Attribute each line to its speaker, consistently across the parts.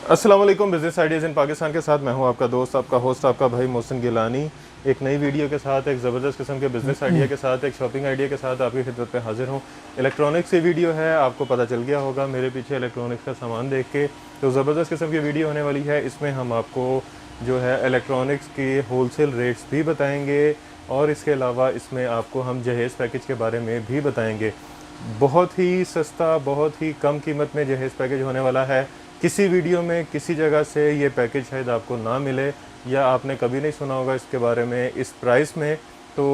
Speaker 1: अस्सलाम वालेकुम। Business ideas इन पाकिस्तान के साथ मैं हूं आपका दोस्त, आपका होस्ट, आपका भाई मोहसिन गिलानी। एक नई वीडियो के साथ, एक ज़बरदस्त किस्म के बिज़नेस आइडिया के साथ, एक शॉपिंग आइडिया के साथ आपकी खिदमत में हाजिर हूं। इलेक्ट्रॉनिक्स की वीडियो है, आपको पता चल गया होगा मेरे पीछे इलेक्ट्रॉनिक्स का सामान देख के। तो ज़बरदस्त किस्म की वीडियो होने वाली है। इसमें हम आपको जो है इलेक्ट्रॉनिक्स के होलसेल रेट्स भी बताएँगे और इसके अलावा इसमें आपको हम जहेज़ पैकेज के बारे में भी बताएँगे। बहुत ही सस्ता, बहुत ही कम कीमत में जहेज़ पैकेज होने वाला है। किसी वीडियो में किसी जगह से ये पैकेज शायद आपको ना मिले या आपने कभी नहीं सुना होगा इसके बारे में इस प्राइस में। तो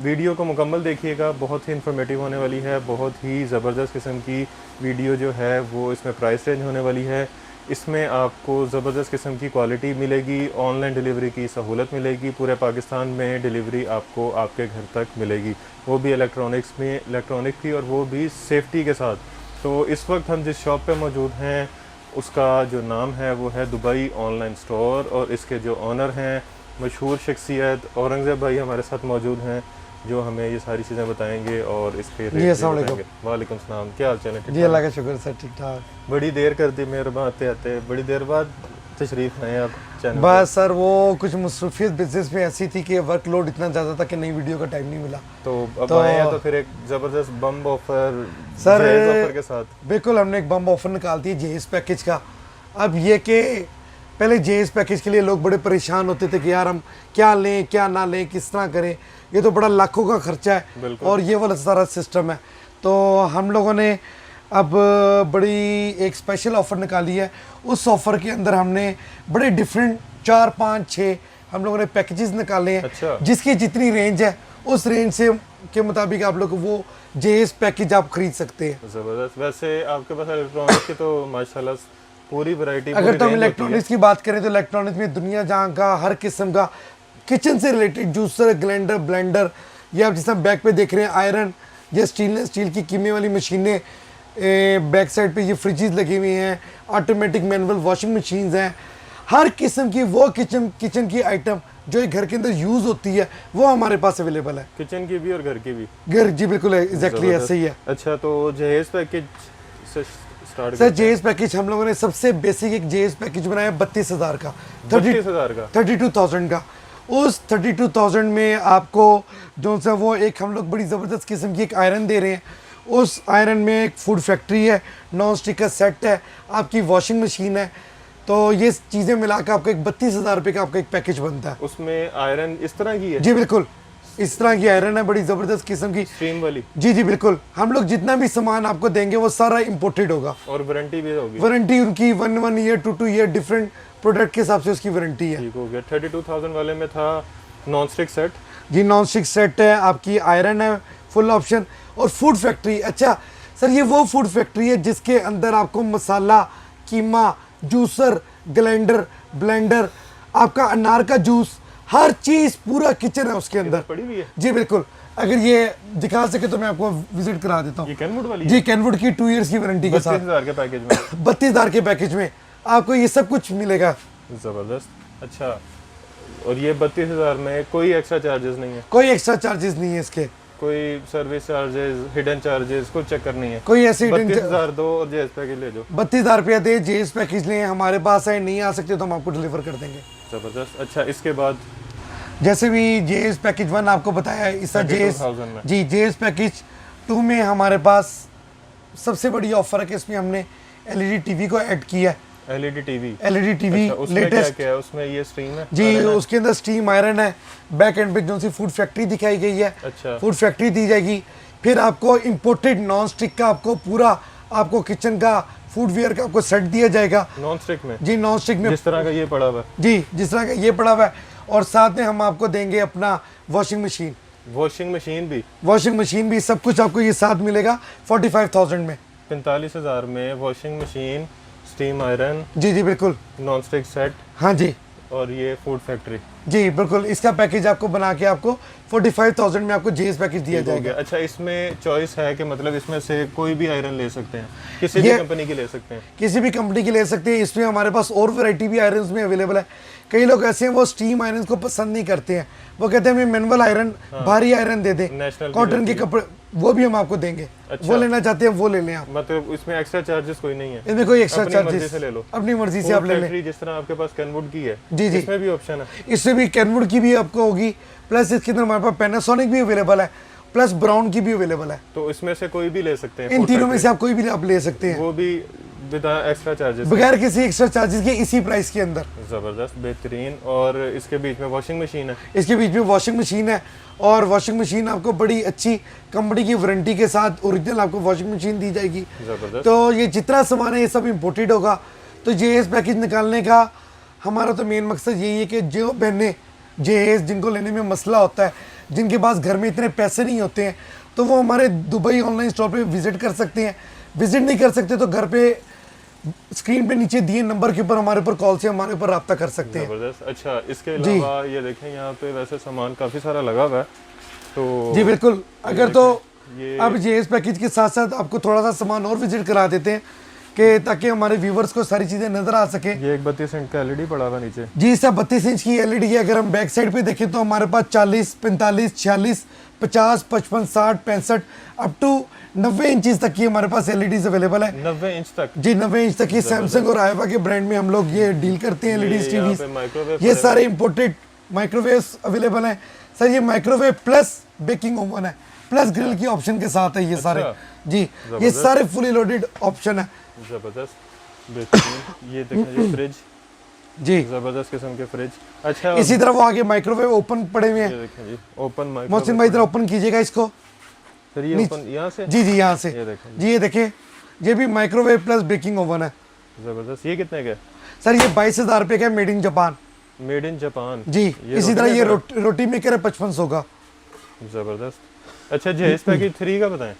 Speaker 1: वीडियो को मुकम्मल देखिएगा, बहुत ही इन्फॉर्मेटिव होने वाली है। बहुत ही ज़बरदस्त किस्म की वीडियो जो है वो इसमें प्राइस रेंज होने वाली है। इसमें आपको ज़बरदस्त किस्म की क्वालिटी मिलेगी, ऑनलाइन डिलीवरी की सहूलत मिलेगी, पूरे पाकिस्तान में डिलीवरी आपको आपके घर तक मिलेगी, वो भी इलेक्ट्रॉनिक की, और वो भी सेफ्टी के साथ। तो इस वक्त हम जिस शॉप पे मौजूद हैं उसका जो नाम है वो है दुबई ऑनलाइन स्टोर, और इसके जो ऑनर हैं मशहूर शख्सियत औरंगज़ेब भाई हमारे साथ मौजूद हैं, जो हमें ये सारी चीज़ें बताएंगे और इसके रेट भी बताएंगे। वालेकुम सलाम, क्या हाल चाल है?
Speaker 2: जी अल्लाह का शुक्र सर, ठीक ठाक।
Speaker 1: बड़ी देर कर दी मेहरबान, आते आते बड़ी देर बाद तशरीफ़ आए आप चैनल पर।
Speaker 2: बस सर वो कुछ मसरूफियत बिजनेस में ऐसी थी कि वर्कलोड इतना ज़्यादा था कि नई वीडियो का टाइम नहीं मिला।
Speaker 1: तो अब आए हैं तो फिर एक ज़बरदस्त बम ऑफर
Speaker 2: सर
Speaker 1: ऑफर के साथ।
Speaker 2: बिल्कुल हमने एक बम ऑफर निकाल दी जहेज़ पैकेज का। अब ये कि पहले जहेज़ पैकेज के लिए लोग बड़े परेशान होते थे कि यार हम क्या लें क्या ना लें, किस तरह करें, ये तो बड़ा लाखों का खर्चा है और ये वाला सारा सिस्टम है। तो हम लोगों ने अब बड़ी एक स्पेशल ऑफ़र निकाली है। उस ऑफ़र के अंदर हमने बड़े डिफरेंट 4, 5, 6 हम लोगों ने पैकेजेस निकाले हैं।
Speaker 1: अच्छा।
Speaker 2: जिसकी जितनी रेंज है उस रेंज से के मुताबिक आप लोग वो जहेज़ पैकेज आप खरीद सकते हैं।
Speaker 1: ज़बरदस्त। वैसे आपके पास इलेक्ट्रॉनिक्स की तो माशाल्लाह पूरी वैरायटी।
Speaker 2: अगर तो हम इलेक्ट्रॉनिक्स की बात करें तो इलेक्ट्रॉनिक्स में दुनिया जहाँ का हर किस्म का किचन से रिलेटेड जूसर, ग्राइंडर, ब्लेंडर, या आप जिस तरह बैक पे देख रहे हैं आयरन या स्टील की कीमे वाली मशीनें, बैक साइड पे ये फ्रिजेस लगी हुई हैं, ऑटोमेटिक मैनुअल वॉशिंग मशीन्स हैं, हर किस्म की वो किचन की आइटम जो एक घर के अंदर यूज़ होती है वो हमारे पास अवेलेबल है।
Speaker 1: किचन की भी और घर की भी।
Speaker 2: घर जी बिल्कुल एग्जैक्टली ऐसे ही है।
Speaker 1: अच्छा, तो जहेज़ पैकेज से स्टार्ट
Speaker 2: सर जहेज़ पैकेज हम लोगों ने सबसे बेसिक एक जहेज़ पैकेज बनाया 32,000 का,
Speaker 1: 32,000 का,
Speaker 2: 32,000 का। उस 32,000 में आपको जो सा वो एक हम लोग बड़ी ज़बरदस्त किस्म की एक आयरन दे रहे हैं। उस आयरन में एक फूड फैक्ट्री है, नॉन स्टिक का सेट है, आपकी वॉशिंग मशीन है। तो ये चीज़ें मिलाकर आपका एक 32,000 रुपये का आपका एक पैकेज बनता है।
Speaker 1: उसमें आयरन इस तरह की है?
Speaker 2: जी बिल्कुल इस तरह की आयरन है, बड़ी ज़बरदस्त किस्म की
Speaker 1: स्ट्रीम वाली।
Speaker 2: जी जी बिल्कुल। हम लोग जितना भी सामान आपको देंगे वो सारा इम्पोर्टेड होगा
Speaker 1: और वारंटी भी होगी?
Speaker 2: वारंटी उनकी 1 ईयर 2 ईयर डिफरेंट प्रोडक्ट के हिसाब से उसकी वारंटी है।
Speaker 1: ठीक हो गया। 32,000 वाले में था नॉन स्टिक सेट।
Speaker 2: जी नॉन स्टिक सेट है, आपकी आयरन है फुल ऑप्शन, और फूड फैक्ट्री। अच्छा सर ये वो फूड फैक्ट्री है जिसके अंदर आपको मसाला, कीमा, जूसर, ग्राइंडर, ब्लेंडर, आपका अनार का जूस, हर चीज़ पूरा किचन है उसके अंदर
Speaker 1: पड़ी हुई है।
Speaker 2: जी बिल्कुल। अगर ये दिखा सके तो मैं आपको विजिट करा देता हूँ।
Speaker 1: ये कैनवुड वाली
Speaker 2: जी कैनवुड की 2 ईयर्स की वारंटी के साथ
Speaker 1: 32,000 के पैकेज में।
Speaker 2: 32,000 के पैकेज में आपको ये सब कुछ मिलेगा।
Speaker 1: ज़बरदस्त। अच्छा, और ये 32,000 में कोई एक्स्ट्रा चार्जेस नहीं है?
Speaker 2: कोई एक्स्ट्रा चार्जेस नहीं है इसके,
Speaker 1: कोई सर्विस चार्जेस, हिडन चार्जेस कुछ चक्कर नहीं है?
Speaker 2: कोई ऐसे
Speaker 1: 32,000 दो और जहेज़ पैकेज ले जाओ।
Speaker 2: 32,000 रुपया दे, जहेज़ पैकेज लें, हमारे पास है, नहीं आ सकते तो हम आपको डिलीवर कर देंगे।
Speaker 1: ज़बरदस्त। अच्छा, इसके बाद
Speaker 2: जैसे भी जहेज़ पैकेज 1 आपको बताया, इसका जहेज़
Speaker 1: 32,000 में।
Speaker 2: जी जहेज़ पैकेज 2 में हमारे पास सबसे बड़ी ऑफर है कि इसमें हमने एलईडी टीवी को ऐड किया है।
Speaker 1: LED TV?
Speaker 2: एलईडी टीवी
Speaker 1: अच्छा, उसमें
Speaker 2: लेटेस्ट
Speaker 1: क्या है? उसमें ये स्ट्रीम है
Speaker 2: जी, उसके अंदर स्टीम आयरन है, बैक एंड पे जो सी फूड फैक्ट्री दिखाई गई है।
Speaker 1: अच्छा।
Speaker 2: फूड फैक्ट्री दी जाएगी, फिर आपको इम्पोर्टेड नॉन स्टिक का आपको पूरा आपको किचन का फूड वेयर का आपको सेट दिया जाएगा
Speaker 1: नॉन स्टिक में।
Speaker 2: जी नॉन स्टिक में
Speaker 1: जिस तरह का ये पड़ा हुआ है।
Speaker 2: जी जिस तरह का ये पड़ा हुआ है, और साथ में हम आपको देंगे अपना वॉशिंग मशीन।
Speaker 1: वॉशिंग मशीन भी?
Speaker 2: वॉशिंग मशीन भी सब कुछ आपको ये साथ मिलेगा 45,000 में।
Speaker 1: 45,000 में वॉशिंग मशीन, स्टीम आयरन,
Speaker 2: जी जी बिल्कुल,
Speaker 1: नॉन स्टिक सेट
Speaker 2: हाँ जी
Speaker 1: और ये फूड फैक्ट्री।
Speaker 2: जी बिल्कुल। इसका पैकेज आपको बना के आपको 45,000 में आपको जहेज़ पैकेज दिया जाएगा।
Speaker 1: अच्छा, इसमें चॉइस है कि मतलब इसमें से कोई भी आयरन ले सकते हैं, किसी भी कंपनी की ले सकते हैं?
Speaker 2: किसी भी कंपनी की ले सकते हैं। इसमें हमारे पास और वैरायटी भी आयरन में अवेलेबल है। कई लोग ऐसे हैं वो स्टीम आयरन को पसंद नहीं करते हैं, वो कहते हैं हमें मैनुअल आयरन, भारी आयरन दे दें,
Speaker 1: नेशनल
Speaker 2: कॉटन के कपड़े वो भी हम आपको देंगे।
Speaker 1: अच्छा।
Speaker 2: वो लेना चाहते हैं वो ले लें आप,
Speaker 1: मतलब इसमें एक्स्ट्रा चार्जेस कोई नहीं है?
Speaker 2: इसमें कोई एक्स्ट्रा
Speaker 1: अपनी मर्जी
Speaker 2: चार्जेस
Speaker 1: से ले लो,
Speaker 2: अपनी मर्जी से आप ले लें।
Speaker 1: फैक्ट्री जिस तरह आपके पास कैनवुड की है,
Speaker 2: जी जी,
Speaker 1: इसमें भी ऑप्शन है?
Speaker 2: इससे भी कैनवुड की भी आपको होगी, प्लस इसके अंदर हमारे पास पैनासोनिक भी अवेलेबल है, प्लस ब्राउन की भी अवेलेबल है।
Speaker 1: तो इसमें से कोई भी ले सकते हैं?
Speaker 2: इन तीनों में से आप कोई भी आप ले सकते हैं,
Speaker 1: वो भी विदा एक्स्ट्रा चार्जेस,
Speaker 2: बगैर किसी एक्स्ट्रा चार्जेस के, इसी प्राइस के अंदर।
Speaker 1: जबरदस्त, बेहतरीन। और इसके बीच में वॉशिंग मशीन है?
Speaker 2: इसके बीच में वॉशिंग मशीन है, और वॉशिंग मशीन आपको बड़ी अच्छी कंपनी की वारंटी के साथ ओरिजिनल आपको वॉशिंग मशीन दी जाएगी।
Speaker 1: जबरदस्त।
Speaker 2: तो ये जितना सामान है ये सब इंपोर्टेड होगा। तो जेएस पैकेज निकालने का हमारा तो मेन मकसद यही है कि जो बहनें जेएस जिनको लेने में मसला होता है, जिनके पास घर में इतने पैसे नहीं होते हैं, तो वो हमारे दुबई ऑनलाइन स्टोर पे विजिट कर सकते हैं। विजिट नहीं कर सकते तो घर पे स्क्रीन पे नीचे दिए नंबर के ऊपर हमारे ऊपर कॉल से हमारे ऊपर रब्ता कर सकते हैं।
Speaker 1: जबरदस्त। अच्छा, इसके अलावा ये देखें यहाँ पे वैसे सामान काफ़ी सारा लगा हुआ है, तो
Speaker 2: जी बिल्कुल। अगर तो
Speaker 1: ये
Speaker 2: अब जेएस पैकेज के साथ साथ आपको थोड़ा सा सामान और विजिट करा देते हैं कि ताकि हमारे व्यूवर्स को सारी चीज़ें नज़र आ सके।
Speaker 1: ये एक 32 इंच का एलईडी पड़ा हुआ नीचे।
Speaker 2: जी सर, 32 इंच की एलईडी है। अगर हम बैक साइड पे देखें तो हमारे पास 40, 45, 46, 50, 55, 60, 65 अप टू 90 इंचज तक की हमारे पास एलईडीज अवेलेबल है।
Speaker 1: 90 इंच तक?
Speaker 2: जी 90 इंच तक। ये सैमसंग और आयवा के ब्रांड में हम लोग ये डील करते हैं एलईडी टीवी।
Speaker 1: माइक्रोवेव,
Speaker 2: ये सारे इंपोर्टेड माइक्रोवेव अवेलेबल हैं सर। ये माइक्रोवेव प्लस बेकिंग ओवन है, प्लस ग्रिल की ऑप्शन के साथ है ये सारे। जी, ये सारे फुली लोडेड ऑप्शन है।
Speaker 1: जबरदस्त, बेहतरीन। ये देखें जी फ्रिज,
Speaker 2: जी
Speaker 1: जबरदस्त किस्म के फ्रिज। अच्छा,
Speaker 2: इसी तरह वो आगे माइक्रोवेव ओपन पड़े हुए
Speaker 1: ये
Speaker 2: हैं।
Speaker 1: देखें जी ओपन
Speaker 2: मोहसिन
Speaker 1: माइक्रोवेव।
Speaker 2: भाई इधर ओपन कीजिएगा इसको।
Speaker 1: फिर ये ओपन यहाँ से?
Speaker 2: जी जी, यहाँ से।
Speaker 1: ये देखें
Speaker 2: जी, ये देखें, ये भी माइक्रोवेव प्लस बेकिंग ओवन है।
Speaker 1: जबरदस्त। ये कितने का?
Speaker 2: सर ये 22,000 रुपये का, made in Japan.
Speaker 1: Made in Japan?
Speaker 2: जी। इसी तरह ये रोटी मेकर है 5500 का।
Speaker 1: जबरदस्त। अच्छा जी, इस पैकेज 3 का बताएं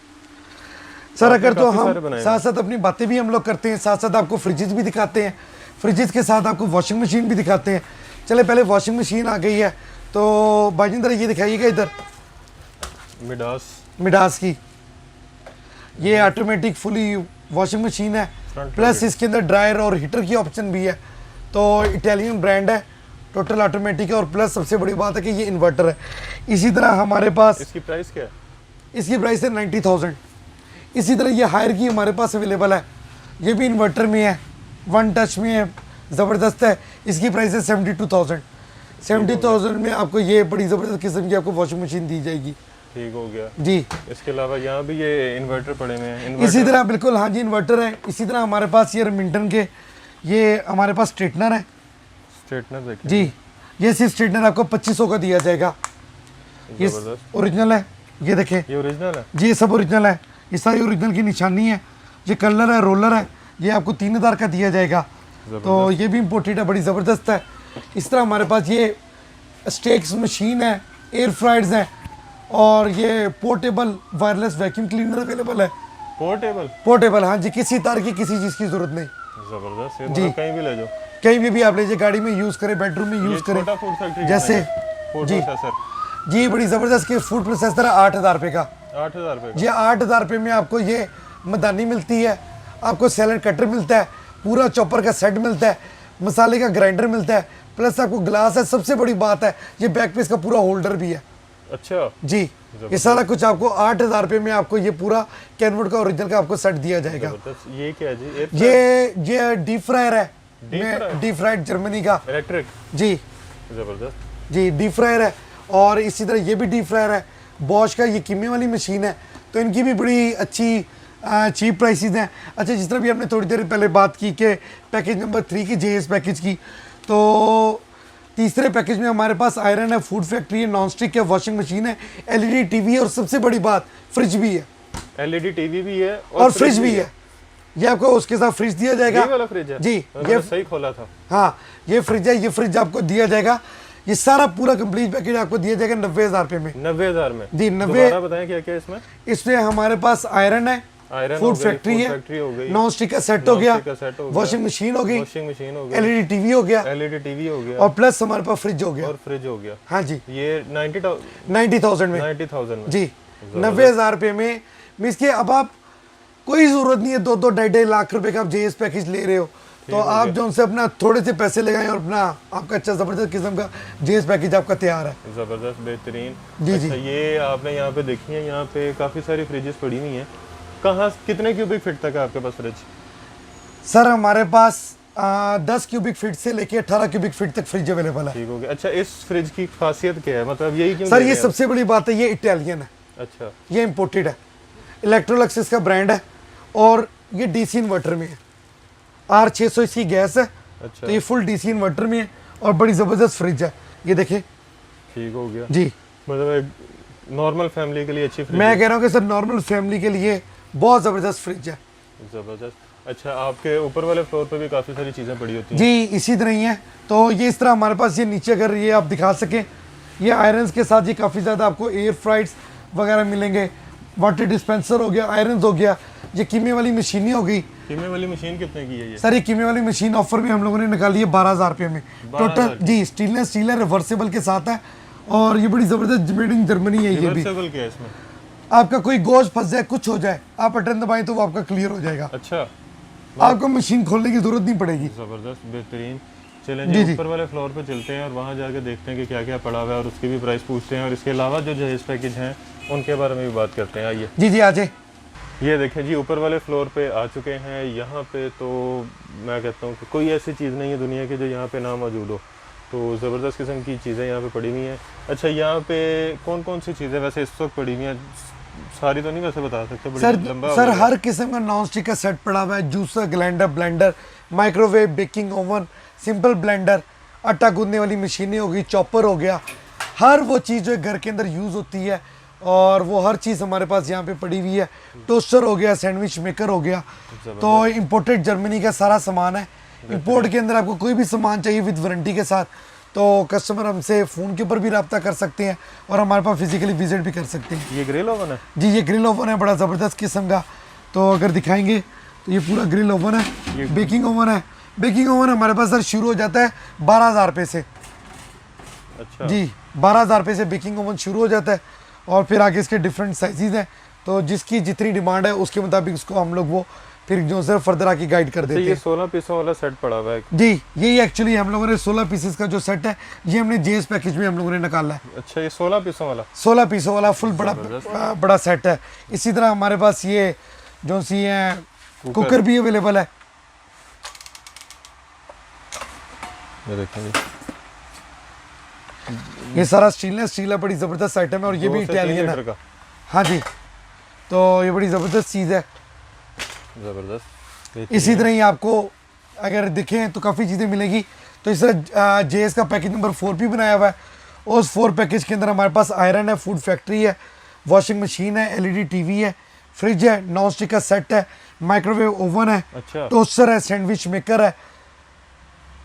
Speaker 2: सर। अगर तो
Speaker 1: काफी सारे
Speaker 2: हम
Speaker 1: बनाए
Speaker 2: साथ साथ अपनी बातें भी हम लोग करते हैं, साथ साथ आपको फ्रिजेज भी दिखाते हैं, फ्रिजेज के साथ आपको वॉशिंग मशीन भी दिखाते हैं। चले पहले वॉशिंग मशीन आ गई है तो भाईजिंदर ये दिखाइएगा इधर, मिडास की। ये ऑटोमेटिक फुली वॉशिंग मशीन है, प्लस इसके अंदर ड्रायर और हीटर की ऑप्शन भी है। तो इटालियन ब्रांड है, टोटल ऑटोमेटिक है, और प्लस सबसे बड़ी बात है कि ये इन्वर्टर है। इसी तरह हमारे पास
Speaker 1: इसकी प्राइस क्या है?
Speaker 2: इसकी प्राइस है 90,000। इसी तरह ये हायर की हमारे पास अवेलेबल है, ये भी इन्वर्टर में है, वन टच में है, ज़बरदस्त है। इसकी प्राइस है 72,000। 70,000 में आपको ये बड़ी ज़बरदस्त किस्म की आपको वॉशिंग मशीन दी जाएगी।
Speaker 1: ठीक हो गया
Speaker 2: जी।
Speaker 1: इसके अलावा यहाँ भी ये इन्वर्टर पड़े हुए हैं?
Speaker 2: इसी तरह बिल्कुल, हाँ जी, इन्वर्टर है। इसी तरह हमारे पास ये रेमिंटन के ये हमारे पास स्ट्रेटनर है।
Speaker 1: स्ट्रेटनर देखें
Speaker 2: जी, ये सिर्फ स्ट्रेटनर आपको 2500 का दिया जाएगा। ये
Speaker 1: जबरदस्त।
Speaker 2: ओरिजिनल है, ये देखें
Speaker 1: ये ओरिजिनल है?
Speaker 2: जी, ये सब ओरिजिनल है। ये सारी ओरिजिनल की निशानी है। ये कलर है, रोलर है, ये आपको 3000 का दिया जाएगा। तो ये भी इम्पोर्टेड है, बड़ी ज़बरदस्त है। इस तरह हमारे पास ये स्टेक्स मशीन है, एयर फ्रायर्स हैं, और ये portable wireless vacuum cleaner available है। पोर्टेबल, हाँ जी, किसी तार की किसी चीज़ की ज़रूरत नहीं।
Speaker 1: जबरदस्त। ये मतलब कहीं भी ले जाओ,
Speaker 2: कहीं भी आप लीजिए, गाड़ी में यूज़ करें, बेडरूम में यूज़ करें,
Speaker 1: छोटा फूड फैक्ट्री
Speaker 2: जैसे जी जी, बड़ी ज़बरदस्त की फूड प्रोसेसर है 8,000 रुपये का।
Speaker 1: 8,000 रुपये?
Speaker 2: जी, 8,000 रुपये में आपको ये मदानी मिलती है, आपको सैलड कटर मिलता है, पूरा चॉपर का सेट मिलता है, मसाले का ग्राइंडर मिलता है, प्लस आपको ग्लास है। सबसे बड़ी बात है ये बैक पे इसका पूरा होल्डर भी है।
Speaker 1: अच्छा
Speaker 2: जी, ये सारा कुछ आपको 8,000 रुपये में आपको ये पूरा कैनवुड का ओरिजिनल का आपको सेट दिया जाएगा।
Speaker 1: ये क्या है जी?
Speaker 2: ये डीप फ्रायर है, डीप फ्रायर जर्मनी का
Speaker 1: इलेक्ट्रिक?
Speaker 2: जी
Speaker 1: जबरदस्त
Speaker 2: जी, डीप फ्रायर है। और इसी तरह ये भी डीप फ्रायर है, बॉश का। ये कीमे वाली मशीन है, तो इनकी भी बड़ी अच्छी चीप प्राइसेस हैं। अच्छा, जिस तरह भी हमने थोड़ी देर पहले बात की कि पैकेज नंबर 3 की जेएस पैकेज की, तो तीसरे पैकेज में हमारे पास आयरन है, फूड फैक्ट्री है, नॉन स्टिक है, वॉशिंग मशीन है, एलईडी टीवी है, और सबसे बड़ी बात फ्रिज भी है।
Speaker 1: एलईडी टीवी भी है
Speaker 2: और फ्रिज भी है। ये आपको उसके साथ फ्रिज दिया जाएगा।
Speaker 1: ये वाला फ्रिज है?
Speaker 2: जी,
Speaker 1: ये सही खोला था।
Speaker 2: हाँ, ये फ्रिज है, ये फ्रिज आपको दिया जाएगा। ये सारा पूरा कंप्लीट पैकेज आपको दिया जाएगा 90,000 रुपये में।
Speaker 1: 90,000 में?
Speaker 2: जी, 90।
Speaker 1: बताएं क्या क्या इसमें?
Speaker 2: इसमें हमारे पास आयरन है, फूड फैक्ट्री है, नॉन स्टिक का सेट हो गया, वॉशिंग मशीन हो गई, एलईडी टीवी हो गया, और प्लस हमारे पास फ्रिज हो गया। हाँ जी,
Speaker 1: ये
Speaker 2: 90,000 में।
Speaker 1: 90,000 में
Speaker 2: जी, 90,000 रुपये में। मीन्स के अब आप कोई ज़रूरत नहीं है 2-2 ढाई लाख रुपए का आप जेएस पैकेज ले रहे हो, तो आप जो उनसे अपना थोड़े से पैसे लगाएं और अपना आपका अच्छा ज़बरदस्त किस्म का जेएस पैकेज आपका तैयार है।
Speaker 1: ज़बरदस्त, बेहतरीन।
Speaker 2: जी जी।
Speaker 1: अच्छा, ये आपने यहाँ पे देखी है, यहाँ पे काफ़ी सारी फ्रिजेस पड़ी हुई हैं। कहाँ कितने क्यूबिक फीट तक है आपके पास फ्रिज?
Speaker 2: सर हमारे पास 10 क्यूबिक फीट से लेके 18 क्यूबिक फीट तक फ्रिज अवेलेबल है।
Speaker 1: ठीक हो गया। अच्छा, इस फ्रिज की खासियत क्या है, मतलब यही क्यों
Speaker 2: सर
Speaker 1: ले
Speaker 2: ये
Speaker 1: रहे हैं
Speaker 2: सबसे बड़ी बात है, ये इटालियन है,
Speaker 1: आप? अच्छा,
Speaker 2: ये इम्पोर्टेड है, इलेक्ट्रोलक्स इसका ब्रांड है और ये डीसी इन्वर्टर में है। R600 इसकी गैस है,
Speaker 1: अच्छा,
Speaker 2: तो ये फुल डीसी इन्वर्टर में है और बड़ी ज़बरदस्त फ्रिज है। ये देखिए
Speaker 1: ठीक हो गया।
Speaker 2: जी।
Speaker 1: मतलब एक नॉर्मल फैमिली के लिए अच्छी फ्रिज
Speaker 2: मैं कह रहा हूँ कि सर नॉर्मल फैमिली के लिए बहुत ज़बरदस्त फ्रिज है।
Speaker 1: ज़बरदस्त। अच्छा, आपके ऊपर वाले फ्लोर पे भी काफ़ी सारी चीज़ें पड़ी होती हैं?
Speaker 2: जी इसी तरह ही है। तो ये इस तरह हमारे पास ये नीचे अगर ये आप दिखा सकें, ये आयरन्स के साथ ये काफ़ी ज़्यादा आपको एयर फ्राइड्स वगैरह मिलेंगे, वाटर डिस्पेंसर हो गया, आयरन्स हो गया, ये कीमे वाली मशीनें हो गई।
Speaker 1: कीमे वाली मशीन कितने की है ये?
Speaker 2: सर ये कीमे वाली मशीन ऑफर में हम लोगों ने निकाली है 12,000 रुपये में
Speaker 1: 12,000
Speaker 2: टोटल। जी स्टील है, रिवर्सेबल के साथ है और ये बड़ी ज़बरदस्त मेड इन जर्मनी है। ये भी
Speaker 1: रिवर्सेबल क्या है इसमें?
Speaker 2: आपका कोई गोश्त फंस जाए, कुछ हो जाए, आप बटन दबाएं तो वो आपका क्लियर हो जाएगा,
Speaker 1: अच्छा,
Speaker 2: आपको मशीन खोलने की जरूरत नहीं पड़ेगी।
Speaker 1: ज़बरदस्त, बेहतरीन। चलें
Speaker 2: जी,
Speaker 1: जी,
Speaker 2: जी।
Speaker 1: ऊपर वाले फ्लोर पे चलते हैं और वहाँ जाके देखते हैं कि क्या क्या पड़ा हुआ है और उसकी भी प्राइस पूछते हैं और इसके अलावा जो जहेज पैकेज हैं उनके बारे में भी बात करते हैं। आइए।
Speaker 2: जी जी आ जाए।
Speaker 1: ये देखें जी, ऊपर वाले फ्लोर पे आ चुके हैं। यहाँ पे तो मैं कहता हूँ कि कोई ऐसी चीज़ नहीं है दुनिया की जो यहाँ पे ना मौजूद हो, तो ज़बरदस्त किस्म की चीज़ें यहाँ पे पड़ी हुई हैं। अच्छा, यहाँ पे कौन कौन सी चीज़ें वैसे इस वक्त पड़ी हुई हैं? सारी तो नहीं वैसे बता सकते, बड़ी
Speaker 2: सर
Speaker 1: लंबा हो
Speaker 2: सर
Speaker 1: जाएगा।
Speaker 2: हर किस्म का नॉन स्टिक का सेट पड़ा हुआ है, juicer, grinder, blender, microwave, baking oven, simple blender, आटा गूंदने वाली मशीनें हो गई, चॉपर हो गया, हर वो चीज़ जो घर के अंदर यूज़ होती है और वो हर चीज़ हमारे पास यहाँ पे पड़ी हुई है। टोस्टर हो गया, सैंडविच मेकर हो गया, तो इम्पोर्टेड जर्मनी का सारा सामान है। इंपोर्ट के अंदर आपको कोई भी सामान चाहिए विद वारंटी के साथ, तो कस्टमर हमसे फ़ोन के ऊपर भी रब्ता कर सकते हैं और हमारे पास फिजिकली विजिट भी कर सकते हैं।
Speaker 1: ये ग्रिल ओवन है?
Speaker 2: जी ये ग्रिल ओवन है, बड़ा ज़बरदस्त किस्म का। तो अगर दिखाएंगे तो ये पूरा ग्रिल ओवन है। बेकिंग ओवन है, बेकिंग ओवन हमारे पास सर शुरू हो जाता है 12,000 रुपये से।
Speaker 1: अच्छा
Speaker 2: जी 12,000 रुपये से बेकिंग ओवन शुरू हो जाता है और फिर आगे इसके डिफरेंट साइजेज हैं, तो जिसकी जितनी डिमांड है उसके मुताबिक उसको हम लोग वो फिर जो सर फर्दर आके गाइड कर
Speaker 1: तो
Speaker 2: देते
Speaker 1: ये
Speaker 2: हैं।
Speaker 1: 16 पीसों वाला सेट पड़ा हुआ है?
Speaker 2: जी यही एक्चुअली हम लोगों ने 16 पीसेस का जो सेट है ये हमने जेएस पैकेज में हम लोगों ने निकाला है।
Speaker 1: अच्छा, ये 16 पीसों वाला?
Speaker 2: 16 पीसों वाला फुल बड़ा सेट है। इसी तरह हमारे पास ये जो सी है कुकर भी अवेलेबल है।
Speaker 1: ये देखेंगे,
Speaker 2: ये सारा स्टील है, बड़ी ज़बरदस्त आइटम है और ये भी
Speaker 1: 2 से 3
Speaker 2: इटालियन
Speaker 1: लीटर
Speaker 2: है।
Speaker 1: का।
Speaker 2: हाँ जी, तो ये बड़ी ज़बरदस्त चीज़ है।
Speaker 1: ज़बरदस्त।
Speaker 2: इसी तरह ही आपको अगर दिखें तो काफ़ी चीज़ें मिलेगी। तो इस तरह जेएस का पैकेज नंबर 4 भी बनाया हुआ है। उस 4 पैकेज के अंदर हमारे पास आयरन है, फूड फैक्ट्री है, वॉशिंग मशीन है, एलईडी टीवी है, फ्रिज है, नॉन स्टिक का सेट है, माइक्रोवेव ओवन है,
Speaker 1: अच्छा,
Speaker 2: टोस्टर है, सैंडविच मेकर है,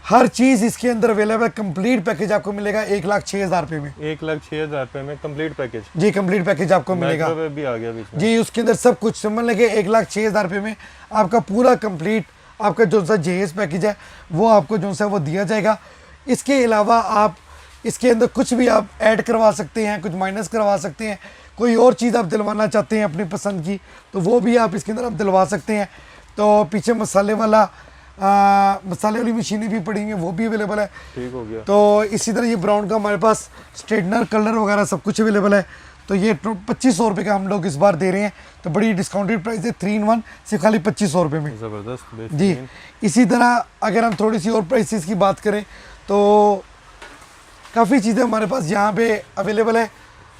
Speaker 2: हर चीज़ इसके अंदर अवेलेबल है। कंप्लीट पैकेज आपको मिलेगा 1,06,000 रुपये में।
Speaker 1: 1,06,000 रुपये में कंप्लीट पैकेज?
Speaker 2: जी कंप्लीट पैकेज आपको मिलेगा।
Speaker 1: माइक्रोवेव भी आ गया बीच में?
Speaker 2: जी उसके अंदर सब कुछ समझ लगे। 1,06,000 रुपये में आपका पूरा कंप्लीट आपका जो सा जेएस पैकेज है वो आपको जो सा वो दिया जाएगा। इसके अलावा आप इसके अंदर कुछ भी आप ऐड करवा सकते हैं, कुछ माइनस करवा सकते हैं, कोई और चीज़ आप दिलवाना चाहते हैं अपनी पसंद की तो वो भी आप इसके अंदर आप दिलवा सकते हैं। तो पीछे मसाले वाली मशीनें भी पड़ी हुई हैं, वो भी अवेलेबल है।
Speaker 1: ठीक हो गया।
Speaker 2: तो इसी तरह ये ब्राउन का हमारे पास स्ट्रेटनर, कलर वगैरह सब कुछ अवेलेबल है। तो ये 2500 रुपये का हम लोग इस बार दे रहे हैं, तो बड़ी डिस्काउंटेड प्राइस है 3 in 1 सिर्फ खाली 2500 रुपये में।
Speaker 1: ज़बरदस्त
Speaker 2: जी इसी तरह अगर हम थोड़ी सी और प्राइसेस की बात करें तो काफ़ी चीज़ें हमारे पास यहाँ पे अवेलेबल है।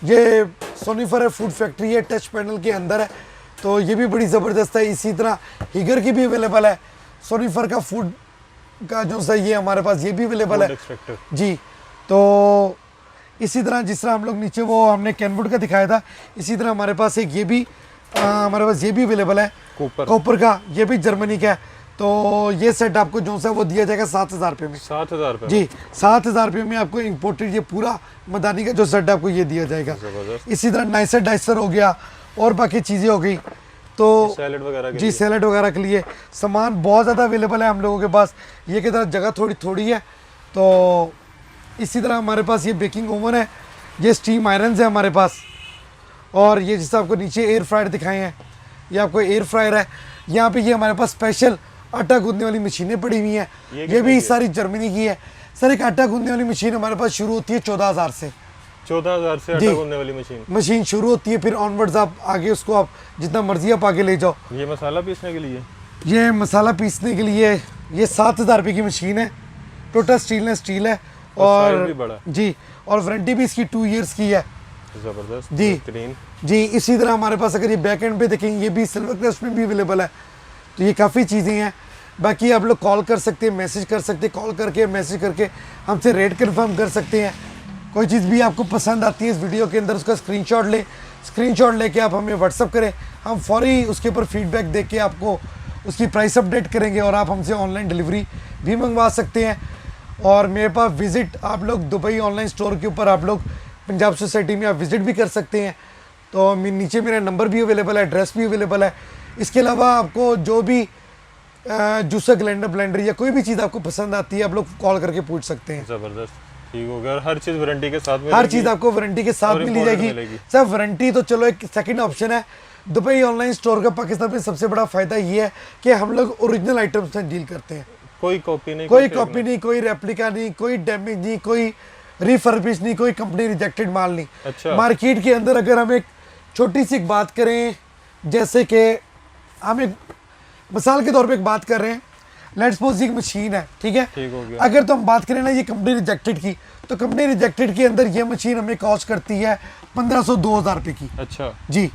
Speaker 2: ये सोनीफर है, फूड फैक्ट्री है, टच पैनल के अंदर है, तो ये भी बड़ी ज़बरदस्त है। इसी तरह हीगर की भी अवेलेबल है, सोनीफर का फूड का जो सा ये हमारे पास ये भी अवेलेबल है। जी तो इसी तरह जिस तरह हम लोग नीचे वो हमने कैनवुड का दिखाया था, इसी तरह हमारे पास एक ये भी हमारे पास ये भी अवेलेबल है कॉपर का, ये भी जर्मनी का है। तो ये सेट आपको जो सा वो दिया जाएगा 7,000 रुपये में।
Speaker 1: 7,000 रुपये?
Speaker 2: जी 7,000 रुपये में आपको इंपोर्टेड ये पूरा मदानी का जो सेट आपको ये दिया जाएगा। इसी तरह नाइसर डाइसर हो गया और बाकी चीज़ें हो गई। तो
Speaker 1: सैलेड वगैरह के
Speaker 2: जी सैलेड वगैरह के लिए सामान बहुत ज़्यादा अवेलेबल है हम लोगों के पास। ये की तरह जगह थोड़ी है। तो इसी तरह हमारे पास ये बेकिंग ओवन है, ये स्टीम आयरन्स है हमारे पास, और ये जैसे आपको नीचे एयर फ्रायर दिखाए हैं, ये आपको एयर फ्रायर है। यहाँ पे ये हमारे पास स्पेशल आटा गूंदने वाली मशीनें पड़ी हुई हैं, ये भी सारी जर्मनी की है। सर एक आटा गूंदने वाली मशीन हमारे पास शुरू होती है 14,000 से।
Speaker 1: 14,000 से आटा गूंदने वाली
Speaker 2: मशीन शुरू होती है, फिर ऑनवर्ड्स आप आगे उसको आप जितना मर्जी आप आगे ले जाओ।
Speaker 1: ये मसाला पीसने के लिए,
Speaker 2: ये मसाला पीसने के लिए ये 7,000 रुपये की मशीन है, टोटल स्टील है और
Speaker 1: भी बड़ा
Speaker 2: जी, और वारंटी भी इसकी 2 इयर्स की है।
Speaker 1: जबरदस्त
Speaker 2: जी
Speaker 1: बेहतरीन।
Speaker 2: जी, इसी तरह हमारे पास अगर ये बैक एंड पे देखेंगे ये भी सिल्वर क्रस्ट में भी अवेलेबल है। तो ये काफ़ी चीज़ें हैं। बाकी आप लोग कॉल कर सकते हैं, मैसेज कर सकते हैं, कॉल करके मैसेज करके हमसे रेट कंफर्म कर सकते हैं। कोई चीज़ भी आपको पसंद आती है इस वीडियो के अंदर उसका स्क्रीनशॉट लेके आप हमें व्हाट्सअप करें, हम फौरी उसके ऊपर फीडबैक दे के आपको उसकी प्राइस अपडेट करेंगे और आप हमसे ऑनलाइन डिलीवरी भी मंगवा सकते हैं। और मेरे पास विज़िट आप लोग दुबई ऑनलाइन स्टोर के ऊपर आप लोग पंजाब सोसाइटी में आप विज़िट भी कर सकते हैं। तो नीचे मेरा नंबर भी अवेलेबल है, एड्रेस भी अवेलेबल है। इसके अलावा आपको जो भी जूसर ब्लेंडर या कोई भी चीज़ आपको पसंद आती है आप लोग कॉल करके पूछ सकते हैं।
Speaker 1: जबरदस्त, ठीक हो गया। हर चीज़ वारंटी के साथ मिलेगी,
Speaker 2: हर चीज़ आपको वारंटी के साथ मिली जाएगी। सर वारंटी तो चलो एक सेकंड ऑप्शन है। दुबई ऑनलाइन स्टोर का पाकिस्तान में सबसे बड़ा फायदा ये है कि हम लोग ओरिजिनल आइटम्स से डील करते हैं।
Speaker 1: कोई कॉपी नहीं,
Speaker 2: कोई रेप्लिका नहीं, कोई डैमेज नहीं, कोई रिफर्बिश नहीं, कोई कंपनी रिजेक्टेड माल नहीं।
Speaker 1: अच्छा।
Speaker 2: मार्केट के अंदर अगर हम एक छोटी सी बात करें, जैसे कि हम एक मिसाल के तौर पे एक बात कर रहे हैं, लेट्स सपोज एक मशीन है, ठीक है,
Speaker 1: ठीक हो गया।
Speaker 2: अगर तो हम बात करें ना ये कंपनी रिजेक्टेड की, तो कंपनी रिजेक्टेड के अंदर ये मशीन हमें कॉस्ट करती है 1500-2000 रुपये की।
Speaker 1: अच्छा
Speaker 2: जी,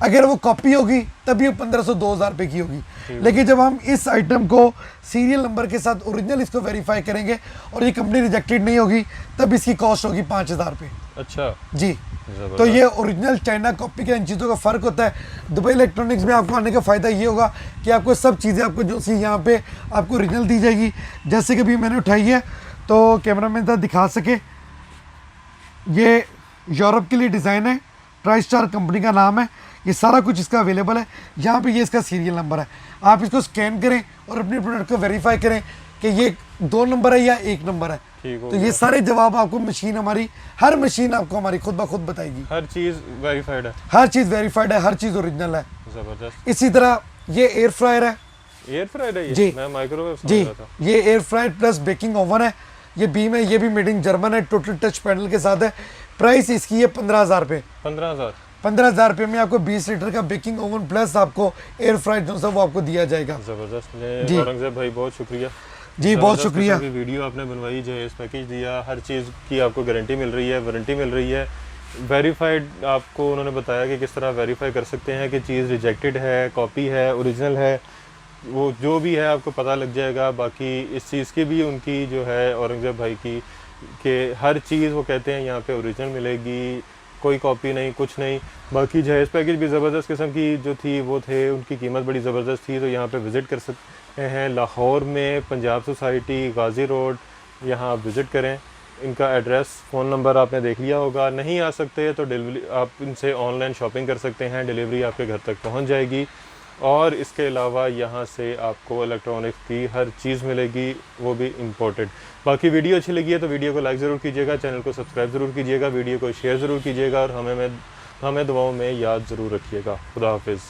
Speaker 2: अगर वो कॉपी होगी तब ये 1500-2000 रुपये की होगी। लेकिन जब हम इस आइटम को सीरियल नंबर के साथ ओरिजिनल इसको वेरीफाई करेंगे और ये कंपनी रिजेक्टेड नहीं होगी तब इसकी कॉस्ट होगी 5000 रुपये।
Speaker 1: अच्छा
Speaker 2: जी, तो ये ओरिजिनल चाइना कॉपी का इन चीज़ों का फ़र्क होता है। दुबई इलेक्ट्रॉनिक्स में आपको आने का फ़ायदा ये होगा कि आपको सब चीज़ें आपको जो सी यहाँ पे आपको ओरिजिनल दी जाएगी। जैसे कि अभी मैंने उठाई है तो कैमरामैन साहब दिखा सके, ये यूरोप के लिए डिज़ाइन है, ट्राई स्टार कंपनी का नाम है, ये सारा कुछ इसका अवेलेबल है। यहाँ पे ये इसका सीरियल नंबर है, आप इसको स्कैन करें और अपने प्रोडक्ट को वेरीफाई करें कि ये 2 नंबर है या 1 नंबर है। तो ये सारे जवाब आपको मशीन हमारी, हर मशीन आपको हमारी खुद ब खुद बताएगी।
Speaker 1: हर चीज़ वेरीफाइड है,
Speaker 2: हर चीज़ वेरीफाइड है, हर चीज़ ओरिजिनल है।
Speaker 1: जबरदस्त।
Speaker 2: इसी तरह ये एयर फ्रायर है।
Speaker 1: एयर फ्रायर है ये?
Speaker 2: जी,
Speaker 1: मैं माइक्रोवेव समझ
Speaker 2: जी,
Speaker 1: रहा था।
Speaker 2: ये air fryer plus baking oven है। ये बीम है, ये भी मेड इन जर्मन है, टोटल टच पैनल के साथ है। प्राइस इसकी है 15,000 रुपये। 15,000 रुपये में आपको 20 लीटर का बेकिंग ओवन प्लस आपको एयर फ्रायर जो सब वो आपको दिया जाएगा।
Speaker 1: जबरदस्त।
Speaker 2: जी
Speaker 1: औरंगजेब भाई बहुत शुक्रिया
Speaker 2: जी, बहुत शुक्रिया।
Speaker 1: वीडियो आपने बनवाई, जो पैकेज दिया, हर चीज़ की आपको गारंटी मिल रही है, वारंटी मिल रही है, वेरीफाइड आपको उन्होंने बताया कि किस तरह वेरीफाई कर सकते हैं कि चीज़ रिजेक्टेड है, कॉपी है, ओरिजिनल है, वो जो भी है आपको पता लग जाएगा। बाकी इस चीज़ की भी उनकी जो है औरंगजेब भाई की कि हर चीज़ वो कहते हैं यहाँ पे ओरिजिनल मिलेगी, कोई कॉपी नहीं, कुछ नहीं। बाकी जहेज़ पैकेज भी ज़बरदस्त किस्म की जो थी वो थे, उनकी कीमत बड़ी ज़बरदस्त थी। तो यहाँ पे विज़िट कर सकते हैं लाहौर में, पंजाब सोसाइटी, गाज़ी रोड, यहाँ आप विज़िट करें। इनका एड्रेस, फ़ोन नंबर आपने देख लिया होगा। नहीं आ सकते तो डिलीवरी आप इनसे ऑनलाइन शॉपिंग कर सकते हैं, डिलीवरी आपके घर तक पहुँच जाएगी। और इसके अलावा यहाँ से आपको इलेक्ट्रॉनिक्स की हर चीज़ मिलेगी, वो भी इम्पोर्टेड। बाकी वीडियो अच्छी लगी है तो वीडियो को लाइक ज़रूर कीजिएगा, चैनल को सब्सक्राइब ज़रूर कीजिएगा, वीडियो को शेयर ज़रूर कीजिएगा और हमें दुआओं में याद ज़रूर रखिएगा। खुदा हाफिज़।